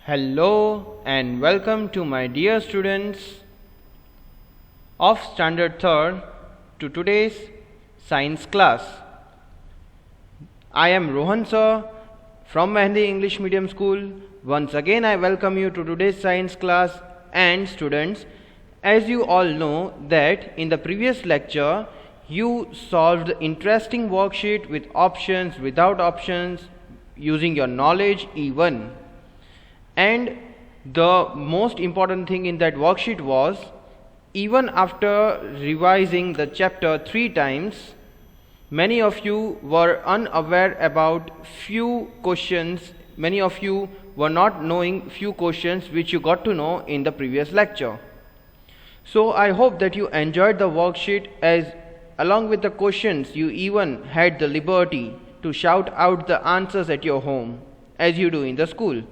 Hello and welcome to my dear students of Standard 3rd to today's science class. I am Rohan sir from Mehndi English Medium School. Once again I welcome you to today's science class. And students, as you all know that in the previous lecture you solved the interesting worksheet with options, without options, using your knowledge even. And the most important thing in that worksheet was, even after revising the chapter 3 times, many of you were unaware about few questions. Many of you were not knowing few questions which you got to know in the previous lecture. So I hope that you enjoyed the worksheet, as along with the questions you even had the liberty to shout out the answers at your home as you do in the school.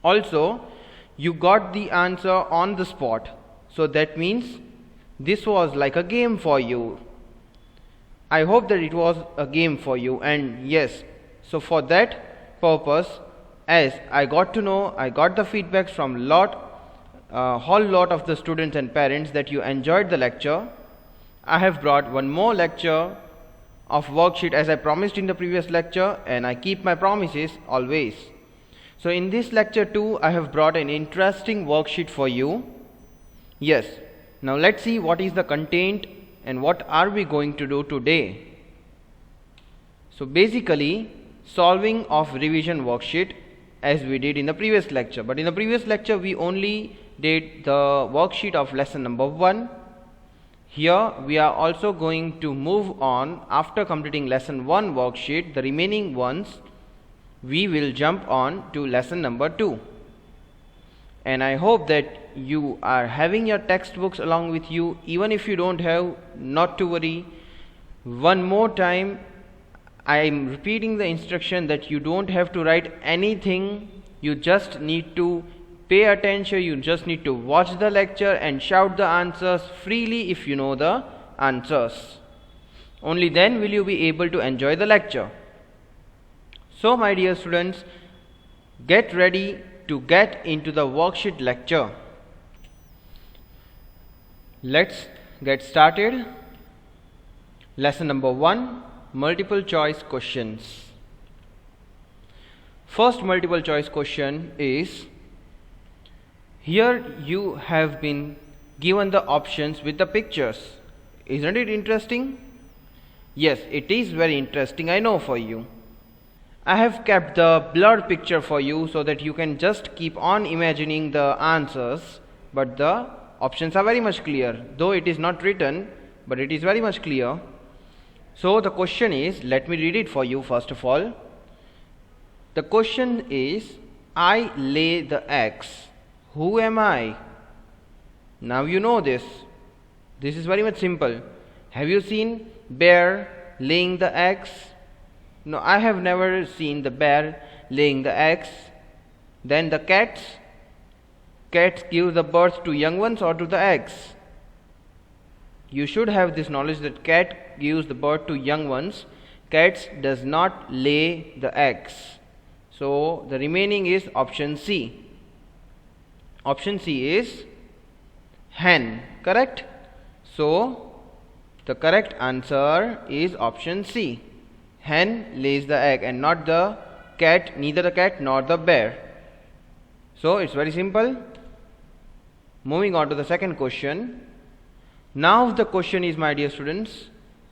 Also, you got the answer on the spot, so that means this was like a game for you. I hope that it was a game for you, and yes, so for that purpose, as I got to know, I got the feedbacks from whole lot of the students and parents that you enjoyed the lecture. I have brought one more lecture of worksheet as I promised in the previous lecture, and I keep my promises always. So in this lecture too, I have brought an interesting worksheet for you. Yes, now let's see what is the content and what are we going to do today. So basically, solving of revision worksheet as we did in the previous lecture. But in the previous lecture, we only did the worksheet of lesson number 1. Here we are also going to move on. After completing lesson 1 worksheet, the remaining ones we will jump on to lesson number 2, and I hope that you are having your textbooks along with you. Even if you don't have, not to worry. One more time I am repeating the instruction that you don't have to write anything. You just need to pay attention. You just need to watch the lecture and shout the answers freely if you know the answers. Only then will you be able to enjoy the lecture. So my dear students, get ready to get into the worksheet lecture. Let's get started. Lesson number 1, multiple choice questions. First multiple choice question is, here you have been given the options with the pictures. Isn't it interesting? Yes, it is very interesting, I know for you. I have kept the blurred picture for you so that you can just keep on imagining the answers, but the options are very much clear, though it is not written, but it is very much clear. So the question is, let me read it for you first of all. The question is, I lay the eggs. Who am I? Now you know this. This is very much simple. Have you seen bear laying the eggs? No, I have never seen the bear laying the eggs. Then the cats give the birth to young ones or to the eggs? You should have this knowledge that cat gives the birth to young ones. Cats does not lay the eggs. So the remaining is option C. Option C is hen, correct? So the correct answer is option C. Hen lays the egg and not the cat, neither the cat nor the bear. So it's very simple. Moving on to the second question. Now the question is, my dear students,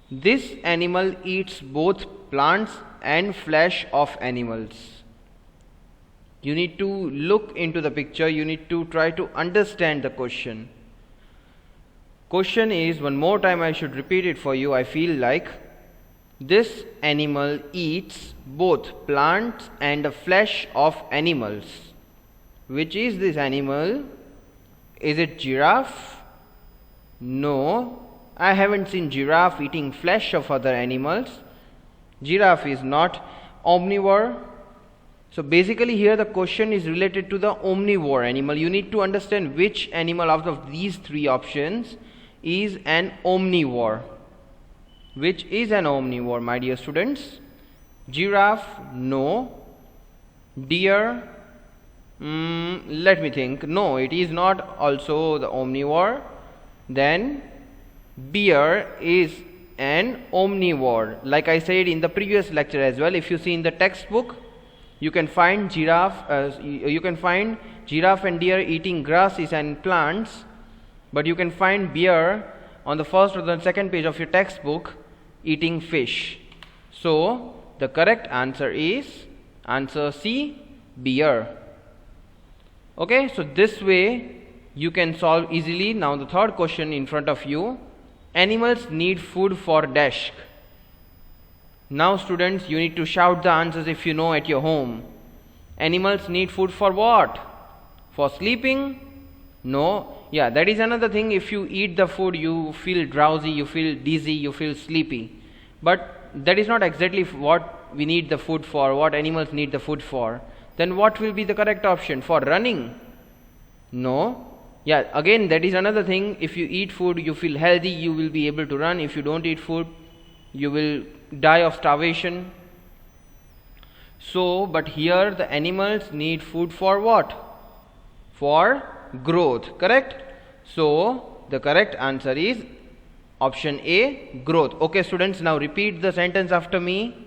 this animal eats both plants and flesh of animals. You need to look into the picture. You need to try to understand the question. Question is, one more time I should repeat it for you, I feel like. This animal eats both plants and the flesh of animals. Which is this animal? Is it giraffe? No, I haven't seen giraffe eating flesh of other animals. Giraffe is not omnivore. So basically here the question is related to the omnivore animal. You need to understand which animal out of these 3 options is an omnivore. Which is an omnivore, my dear students? Giraffe, no. Deer, Let me think. No, it is not also the omnivore. Then bear is an omnivore. Like I said in the previous lecture as well, if you see in the textbook, you can find giraffe and deer eating grasses and plants, but you can find bear on the first or the second page of your textbook eating fish. So the correct answer is answer C, bear. Okay, so this way you can solve easily. Now the third question in front of you. Animals need food for dash. Now students, you need to shout the answers if you know at your home. Animals need food for what? For sleeping? No. Yeah, that is another thing. If you eat the food, you feel drowsy, you feel dizzy, you feel sleepy. But that is not exactly what we need the food for, what animals need the food for. Then what will be the correct option? For running? No. Yeah, again that is another thing. If you eat food, you feel healthy, you will be able to run. If you don't eat food, you will die of starvation. So, but here the animals need food for what? For growth, correct? So, the correct answer is option A, growth. Okay students, now repeat the sentence after me.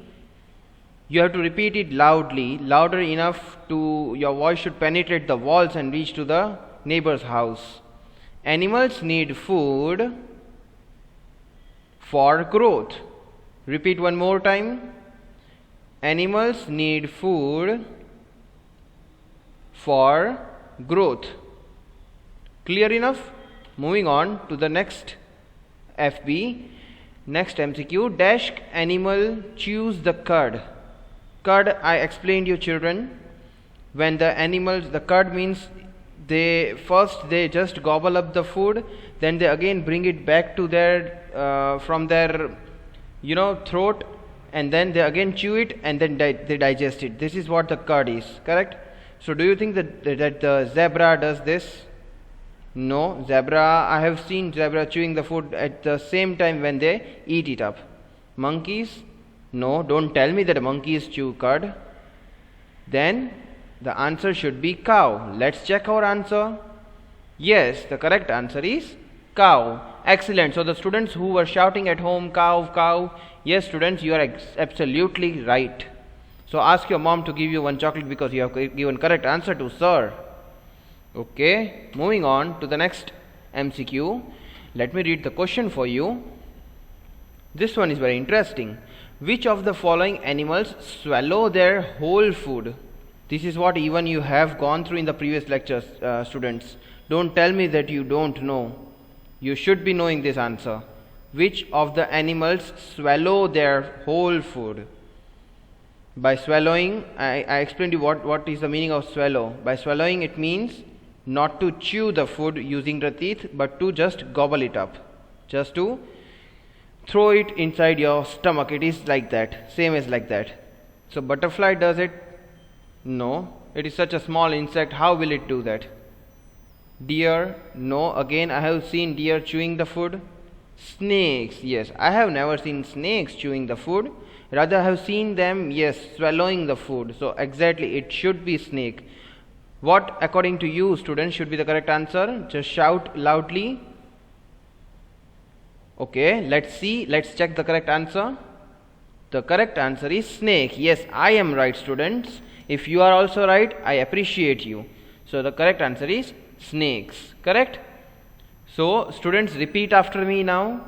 You have to repeat it loudly, louder enough to your voice should penetrate the walls and reach to the neighbor's house. Animals need food for growth. Repeat one more time. Animals need food for growth. Clear enough? Moving on to the next FB. Next MCQ. Dash animal chews the cud. Cud, I explained you children. When the animals, the cud means they just gobble up the food, then they again bring it back to their from their throat, and then they again chew it and then they digest it. This is what the cud is, correct? So do you think that the zebra does this? No, I have seen zebra chewing the food at the same time when they eat it up. Monkeys? No, don't tell me that monkeys chew cud. Then the answer should be cow. Let's check our answer. Yes, the correct answer is cow. Excellent. So the students who were shouting at home, cow, cow, yes students, you are absolutely right. So ask your mom to give you one chocolate because you have given correct answer to sir. Okay, moving on to the next MCQ. Let me read the question for you. This one is very interesting. Which of the following animals swallow their whole food? This is what even you have gone through in the previous lectures, students. Don't tell me that you don't know. You should be knowing this answer. Which of the animals swallow their whole food? By swallowing, I explained you what is the meaning of swallow. By swallowing, it means not to chew the food using the teeth, but to just gobble it up. Just to throw it inside your stomach. It is like that, same as like that. So butterfly does it? No, it is such a small insect. How will it do that? Deer? No, again I have seen deer chewing the food. Snakes? Yes, I have never seen snakes chewing the food. Rather I have seen them, yes, swallowing the food. So exactly, it should be snake. What according to you students should be the correct answer? Just shout loudly. Okay, let's see, let's check the correct answer. The correct answer is snake. Yes, I am right students. If you are also right, I appreciate you. So the correct answer is snakes, correct? So students, repeat after me now.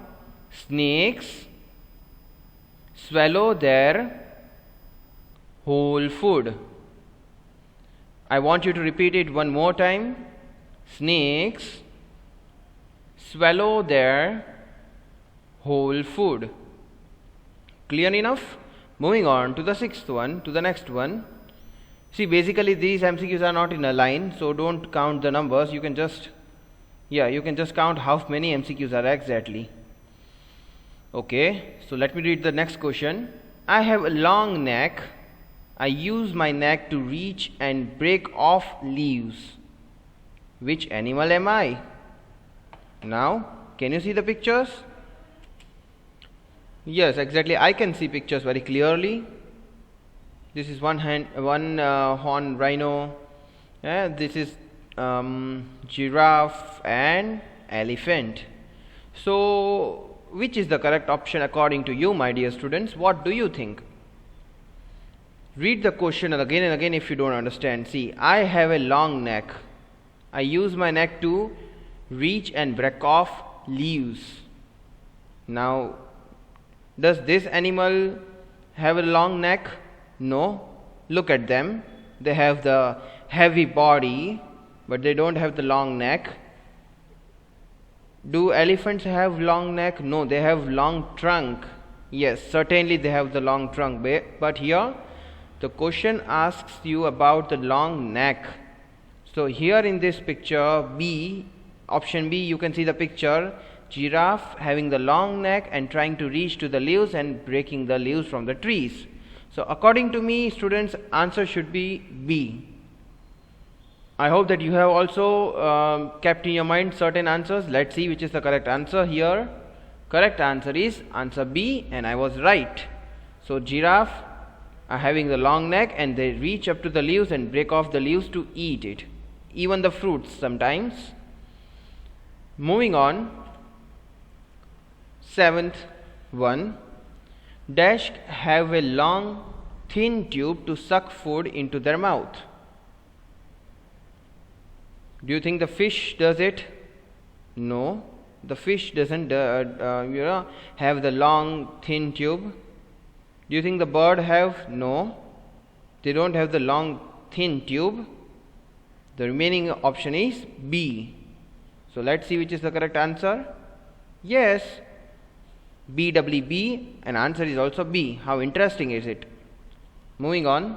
Snakes swallow their whole food. I want you to repeat it one more time. Snakes swallow their whole food. Clear enough? Moving on to the next one. See, basically these MCQs are not in a line, so don't count the numbers. You can just count how many MCQs are exactly. Okay, so let me read the next question. I have a long neck. I use my neck to reach and break off leaves. Which animal am I? Now, can you see the pictures? Yes, exactly. I can see pictures very clearly. This is one horn rhino. This is giraffe and elephant. So which is the correct option according to you, my dear students? What do you think? Read the question again and again if you don't understand. See, I have a long neck. I use my neck to reach and break off leaves. Now, does this animal have a long neck? No. Look at them. They have the heavy body, but they don't have the long neck. Do elephants have long neck? No, they have long trunk. Yes, certainly they have the long trunk, but here the question asks you about the long neck. So here in this picture B, option B, you can see the picture, giraffe having the long neck and trying to reach to the leaves and breaking the leaves from the trees. So according to me, students, answer should be B. I hope that you have also kept in your mind certain answers. Let's see which is the correct answer here. Correct answer is answer B, and I was right. So giraffe are having the long neck and they reach up to the leaves and break off the leaves to eat it, even the fruits sometimes. Moving on, seventh one. Dash have a long thin tube to suck food into their mouth. Do you think the fish does it? No, the fish doesn't have the long thin tube. Do you think the bird have? No, they don't have the long thin tube. The remaining option is B. So let's see which is the correct answer. Yes, B, and answer is also B. How interesting is it? Moving on.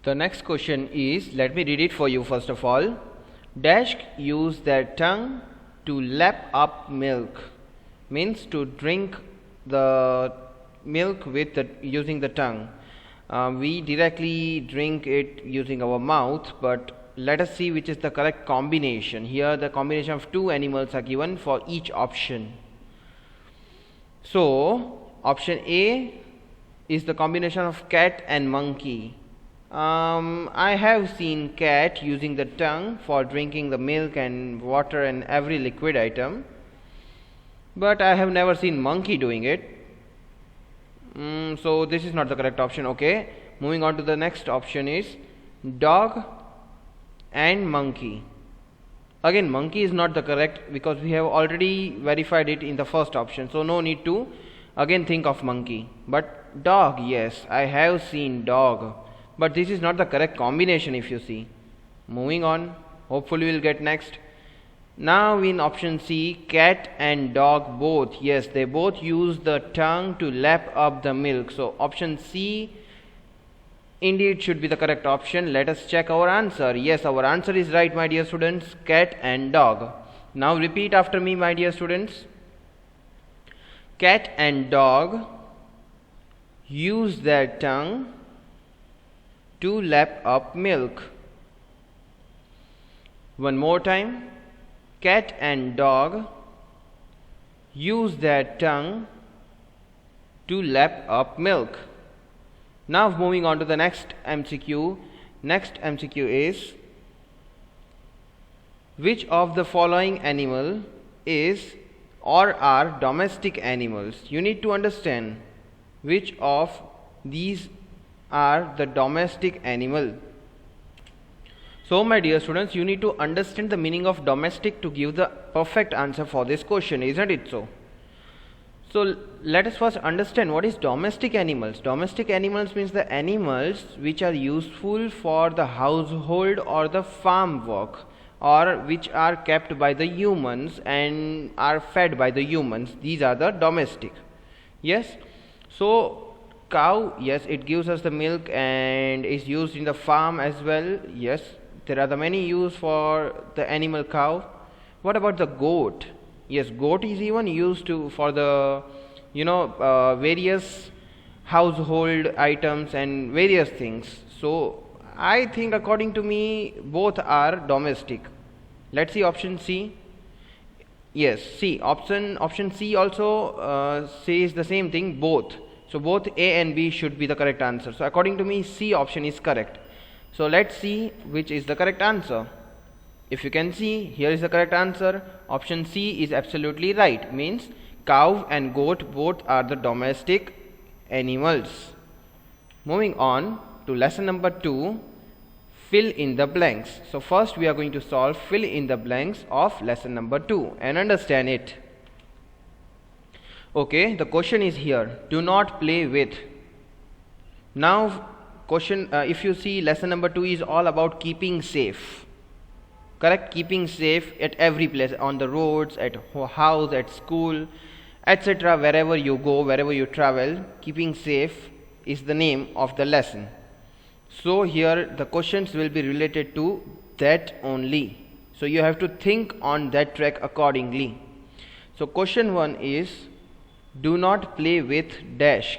The next question is, let me read it for you first of all. Dash use their tongue to lap up milk. Means to drink the milk with using the tongue. We directly drink it using our mouth, but let us see which is the correct combination. Here the combination of two animals are given for each option. So option A is the combination of cat and monkey. I have seen cat using the tongue for drinking the milk and water and every liquid item, but I have never seen monkey doing it. So this is not the correct option. Okay, moving on to the next option is dog and monkey. Again, monkey is not the correct because we have already verified it in the first option, so no need to again think of monkey. But dog, yes, I have seen dog, but this is not the correct combination if you see. Moving on, hopefully we will get next. Now in option C, cat and dog both, yes, they both use the tongue to lap up the milk. So option C indeed should be the correct option. Let us check our answer. Yes, our answer is right, my dear students, cat and dog. Now repeat after me, my dear students. Cat and dog use their tongue to lap up milk. One more time. Cat and dog use their tongue to lap up milk. Now moving on to the next MCQ. Next MCQ is, which of the following animal is or are domestic animals? You need to understand which of these are the domestic animal. So my dear students, you need to understand the meaning of domestic to give the perfect answer for this question, isn't it so? So let us first understand what is domestic animals. Domestic animals means the animals which are useful for the household or the farm work, or which are kept by the humans and are fed by the humans. These are the domestic. Yes. So cow, yes, it gives us the milk and is used in the farm as well. Yes, there are the many use for the animal cow. What about the goat? Yes, goat is even used for the various household items and various things. So I think according to me both are domestic. Let's see option C. Yes, C, option C also says the same thing, both. So both A and B should be the correct answer. So according to me, C option is correct. So let's see which is the correct answer. If you can see, here is the correct answer. Option C is absolutely right. Means cow and goat both are the domestic animals. Moving on to lesson number 2, fill in the blanks. So first we are going to solve fill in the blanks of lesson number 2 and understand it. Okay, the question is here, do not play with. Now question, if you see, lesson number 2 is all about keeping safe. Correct? Keeping safe at every place, on the roads, at house, at school, etc. Wherever you go, wherever you travel, keeping safe is the name of the lesson. So here the questions will be related to that only. So you have to think on that track accordingly. So question 1 is, do not play with dash.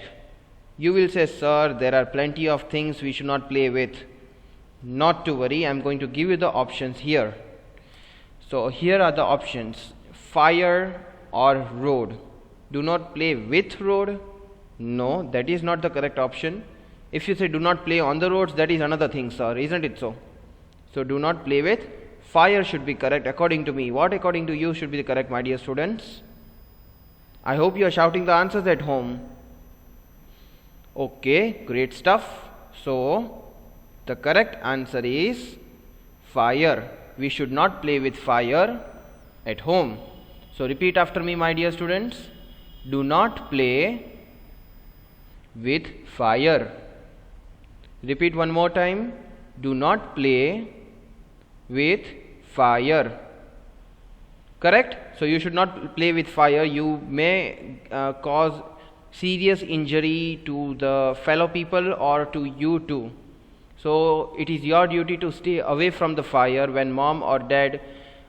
You will say, sir, there are plenty of things we should not play with. Not to worry, I am going to give you the options here. So here are the options, fire or road. Do not play with road. No, that is not the correct option. If you say do not play on the roads, that is another thing, sir, isn't it so? So do not play with fire should be correct according to me. What according to you should be the correct, my dear students? I hope you are shouting the answers at home. Okay, great stuff. So the correct answer is fire. We should not play with fire at home. So repeat after me, my dear students. Do not play with fire. Repeat one more time. Do not play with fire. Correct? So you should not play with fire. You may cause serious injury to the fellow people or to you too. So it is your duty to stay away from the fire. When mom or dad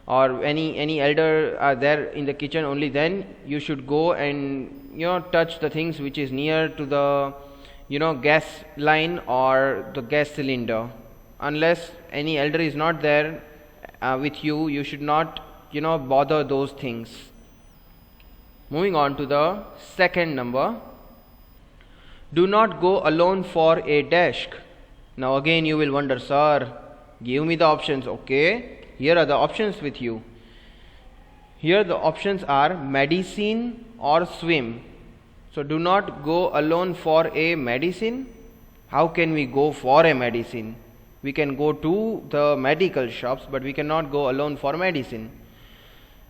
or any elder are there in the kitchen, only then you should go and touch the things which is near to the gas line or the gas cylinder. Unless any elder is not there with you, you should not bother those things. Moving on to the second number, do not go alone for a dash. Now again you will wonder, sir, give me the options. Okay, here are the options with you. Here the options are medicine or swim. So do not go alone for a medicine. How can we go for a medicine? We can go to the medical shops, but we cannot go alone for medicine.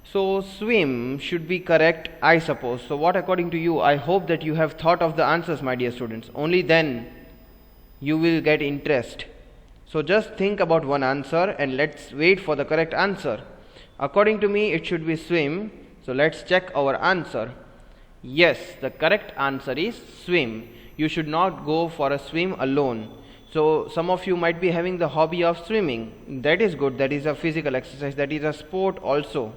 So swim should be correct, I suppose. So what according to you? I hope that you have thought of the answers, my dear students. Only then you will get interest. So just think about one answer and let's wait for the correct answer. According to me, it should be swim. So let's check our answer. Yes, the correct answer is swim. You should not go for a swim alone. So some of you might be having the hobby of swimming. That is good. That is a physical exercise. That is a sport also.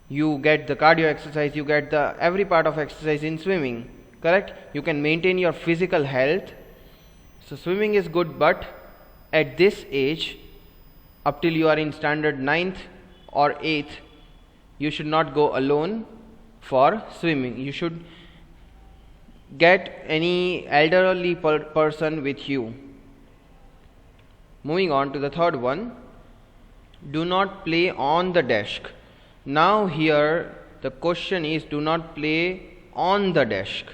You get the cardio exercise. You get the every part of exercise in swimming. Correct? You can maintain your physical health. So swimming is good, but at this age, up till you are in standard 9th or 8th, you should not go alone for swimming. You should get any elderly person with you. Moving on to the third one, do not play on the desk. Now here the question is, do not play on the desk.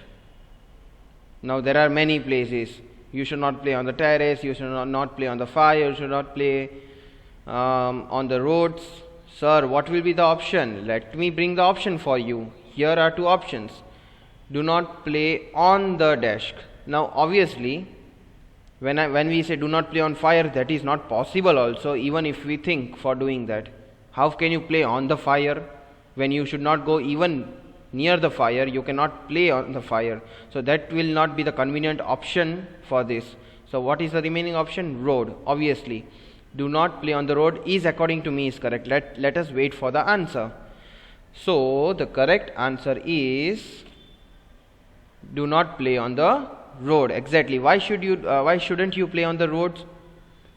Now there are many places. You should not play on the terrace, you should not play on the fire, you should not play on the roads. Sir, what will be the option? Let me bring the option for you. Here are two options. Do not play on the desk. Now obviously, when we say do not play on fire, that is not possible also, even if we think for doing that. How can you play on the fire when you should not go even near the fire? You cannot play on the fire. So that will not be the convenient option for this. So what is the remaining option? Road. Obviously, do not play on the road is according to me is correct. Let us wait for the answer. So the correct answer is do not play on the road. Exactly. Why shouldn't you play on the roads?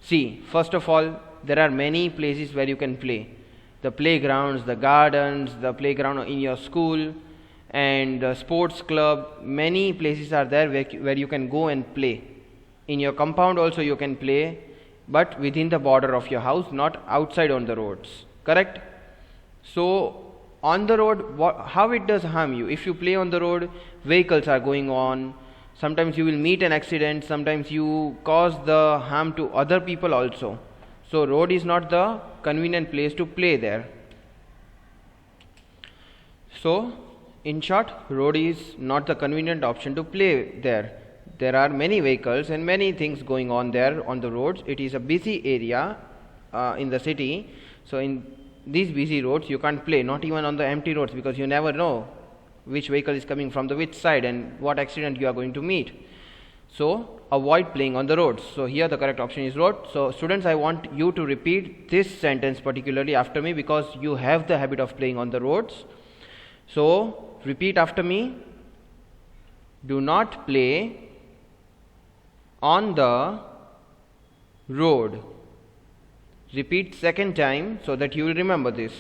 See, first of all, there are many places where you can play. The playgrounds, the gardens, the playground in your school, and the sports club. Many places are there where you can go and play. In your compound also you can play. but within the border of your house, not outside on the roads. Correct? So on the road, how it does harm you? If you play on the road, vehicles are going on, sometimes you will meet an accident, sometimes you cause the harm to other people also. So road is not the convenient place to play there. So in short, road is not the convenient option to play there. There are many vehicles and many things going on there on the roads. It is a busy area in the city. So in these busy roads you can't play, not even on the empty roads, because you never know which vehicle is coming from the which side and what accident you are going to meet. So avoid playing on the roads. So here the correct option is road. So students, I want you to repeat this sentence particularly after me, because you have the habit of playing on the roads. So repeat after me. Do not play on the road. Repeat second time so that you will remember this.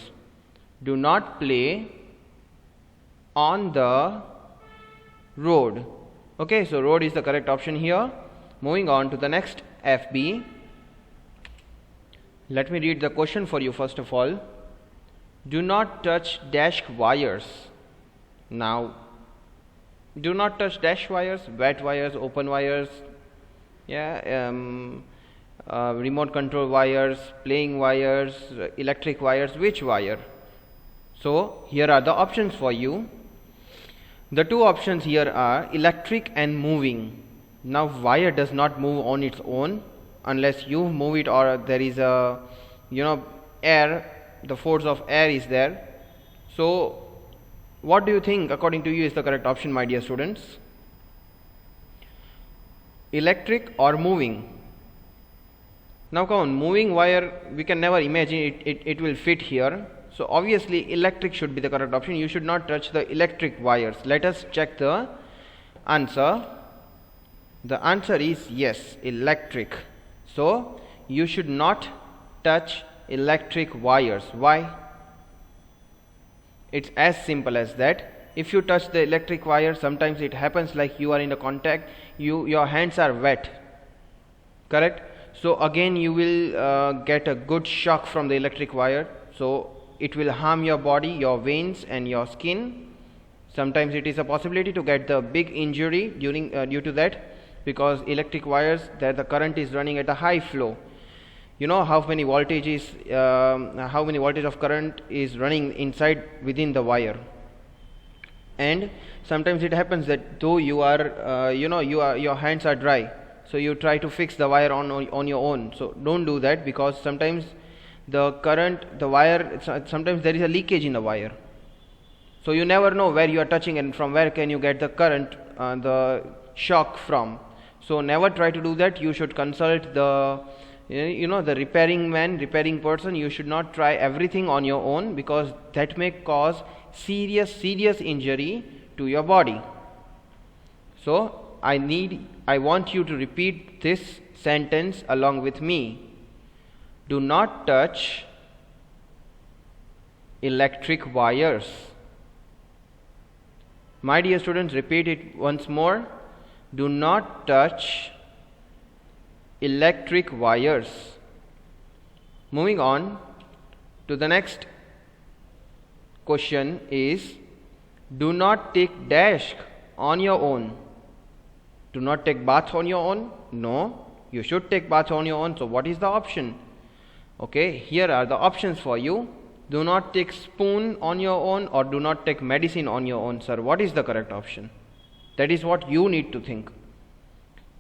Do not play on the road. Okay, so road is the correct option here. Moving on to the next FB. Let me read the question for you first of all. Do not touch dash wires. Now, do not touch dash wires, wet wires, open wires, remote control wires, playing wires, electric wires. Which wire? So here are the options for you. The two options here are electric and moving. Now wire does not move on its own unless you move it, or there is a air, the force of air is there. So what do you think according to you is the correct option, my dear students? Electric or moving? Now come on, moving wire, we can never imagine it will fit here. So obviously electric should be the correct option. You should not touch the electric wires. Let us check the answer. The answer is yes, electric. So you should not touch electric wires. Why? It's as simple as that. If you touch the electric wire, sometimes it happens like you are in a contact, your hands are wet. Correct? So again you will get a good shock from the electric wire. So it will harm your body, your veins and your skin. Sometimes it is a possibility to get the big injury due to that, because electric wires, there the current is running at a high flow. You know how many voltage of current is running inside within the wire. And sometimes it happens that though you are your hands are dry, so you try to fix the wire on your own. So don't do that, because sometimes sometimes there is a leakage in the wire. So you never know where you are touching and from where can you get the current, the shock from. So never try to do that. You should consult the repairing person. You should not try everything on your own, because that may cause serious injury to your body. So I want you to repeat this sentence along with me. Do not touch electric wires. My dear students, repeat it once more. Do not touch electric wires. Moving on to the next question is, do not take dash on your own. Do not take bath on your own. No, you should take bath on your own. So what is the option? Okay, here are the options for you. Do not take spoon on your own, or do not take medicine on your own. Sir, what is the correct option? That is what you need to think.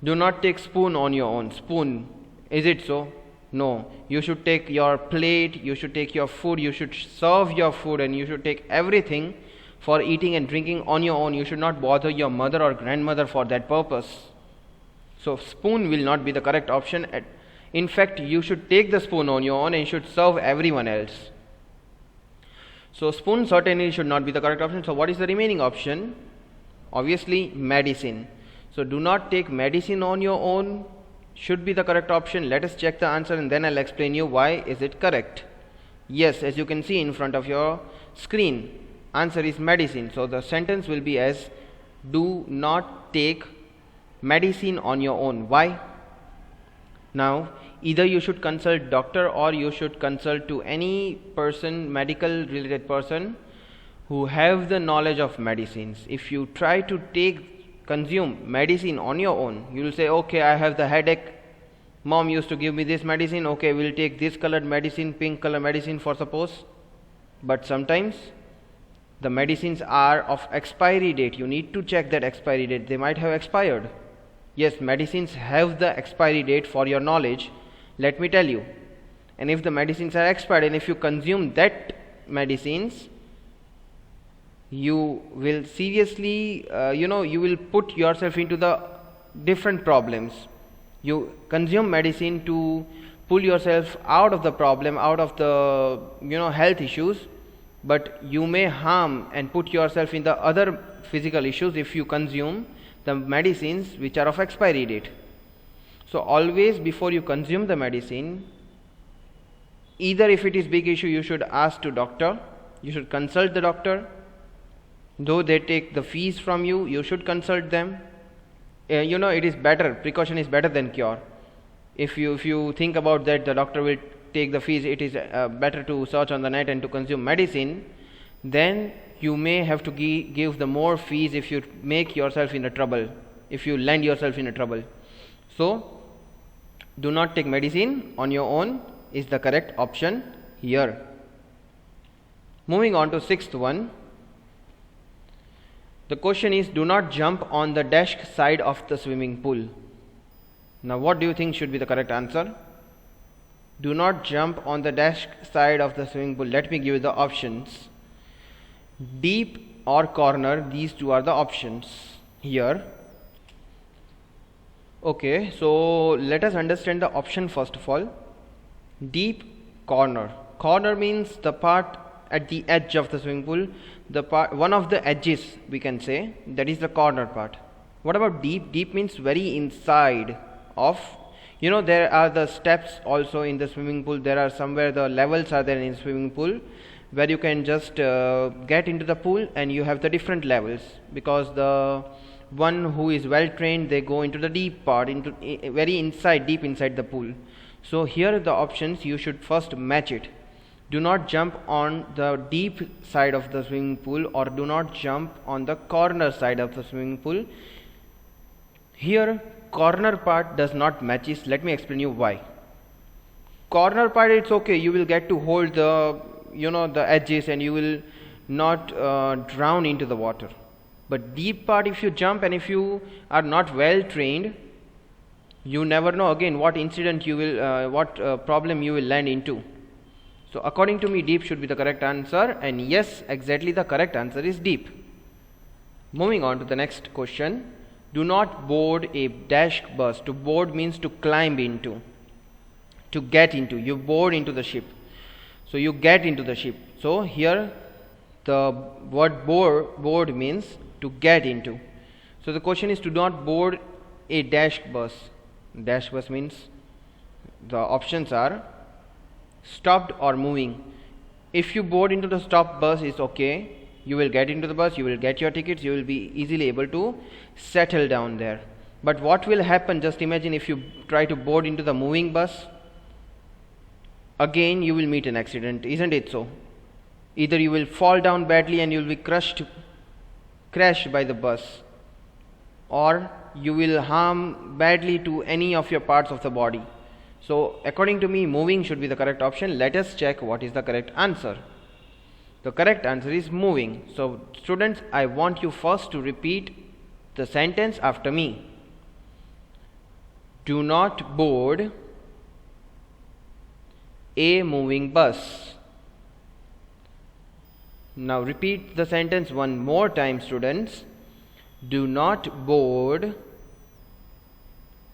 Do not take spoon on your own. Spoon, is it so? No, you should take your plate, you should take your food, you should serve your food, and you should take everything for eating and drinking on your own. You should not bother your mother or grandmother for that purpose. So spoon will not be the correct option. In fact, you should take the spoon on your own and should serve everyone else. So spoon certainly should not be the correct option. So what is the remaining option? Obviously medicine. So do not take medicine on your own should be the correct option. Let us check the answer and then I'll explain you why is it correct. Yes, as you can see in front of your screen, answer is medicine. So the sentence will be as, do not take medicine on your own. Why? Now either you should consult doctor or you should consult to any person, medical related person who have the knowledge of medicines. If you try to consume medicine on your own, you will say, okay, I have the headache, mom used to give me this medicine, okay, we'll take this colored medicine, pink color medicine for suppose. But sometimes the medicines are of expiry date. You need to check that expiry date. They might have expired. Yes, medicines have the expiry date, for your knowledge, let me tell you. And if the medicines are expired and if you consume that medicines, you will seriously, you will put yourself into the different problems. You consume medicine to pull yourself out of the problem, out of the health issues, but you may harm and put yourself in the other physical issues if you consume the medicines which are of expiry date. So always before you consume the medicine, either if it is big issue, you should ask to doctor, you should consult the doctor. Though they take the fees from you, you should consult them. It is better, precaution is better than cure. If you think about that the doctor will take the fees, it is better to search on the net and to consume medicine. Then you may have to give the more fees if you make yourself in a trouble, if you land yourself in a trouble. So do not take medicine on your own is the correct option here. Moving on to sixth one. The question is, do not jump on the dash side of the swimming pool. Now what do you think should be the correct answer? Do not jump on the dash side of the swimming pool. Let me give you the options. Deep or corner, these two are the options here. Okay, so let us understand the option first of all. Deep, corner. Corner means the part at the edge of the swimming pool, one of the edges we can say, that is the corner part. What about deep? Deep means very inside of, there are the steps also in the swimming pool. There are somewhere the levels are there in swimming pool where you can just get into the pool, and you have the different levels, because the one who is well trained, they go into the deep part, into very inside, deep inside the pool. So here the options, you should first match it. Do not jump on the deep side of the swimming pool, or do not jump on the corner side of the swimming pool. Here corner part does not matches. Let me explain you why. Corner part, it's okay, you will get to hold the the edges and you will not drown into the water. But deep part, if you jump and if you are not well trained, you never know again what incident you will what problem you will land into. So according to me, deep should be the correct answer, and yes, exactly the correct answer is deep. Moving on to the next question. Do not board a dash bus. To board means to climb into, to get into. You board into the ship, so you get into the ship. So here the word board means to get into. So the question is, do not board a dash bus. Dash bus means the options are stopped or moving. If you board into the stopped bus, is okay, you will get into the bus, you will get your tickets, you will be easily able to settle down there. But what will happen, just imagine if you try to board into the moving bus, again you will meet an accident, isn't it so? Either you will fall down badly and you will be crashed by the bus, or you will harm badly to any of your parts of the body. So according to me, moving should be the correct option. Let us check what is the correct answer. The correct answer is moving. So students, I want you first to repeat the sentence after me. Do not board a moving bus. Now repeat the sentence one more time, students. Do not board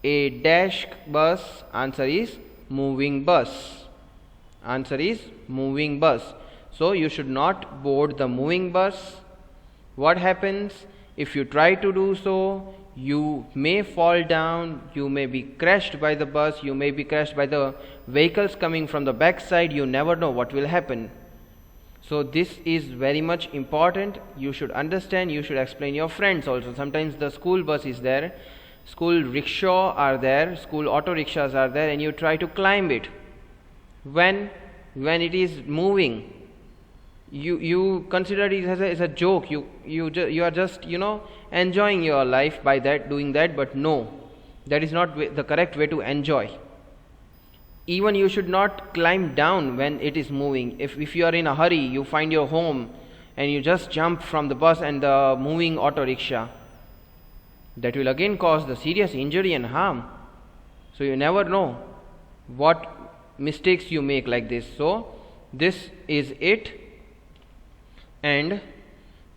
a dash bus. Answer is moving bus. Answer is moving bus. So you should not board the moving bus. What happens if you try to do so? You may fall down, you may be crashed by the bus, you may be crashed by the vehicles coming from the back side. You never know what will happen. So this is very much important. You should understand, you should explain your friends also. Sometimes the school bus is there, school rickshaw are there, school auto rickshaws are there, and you try to climb it. When it is moving, you consider it as a joke. You are just enjoying your life by doing that. But no, that is not the correct way to enjoy. Even you should not climb down when it is moving. If you are in a hurry, you find your home and you just jump from the bus and the moving auto rickshaw, that will again cause the serious injury and harm. So you never know what mistakes you make like this. So this is it, and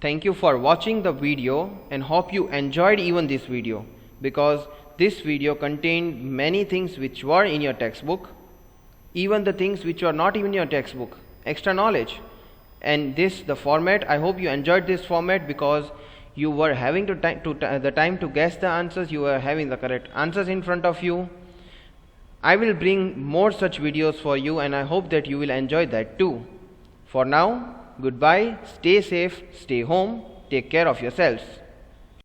thank you for watching the video, and hope you enjoyed even this video, because this video contained many things which were in your textbook, even the things which were not even in your textbook, extra knowledge. And the format, I hope you enjoyed this format, because you were having the time to guess the answers, you were having the correct answers in front of you. I will bring more such videos for you, and I hope that you will enjoy that too. For now, goodbye, stay safe, stay home, take care of yourselves.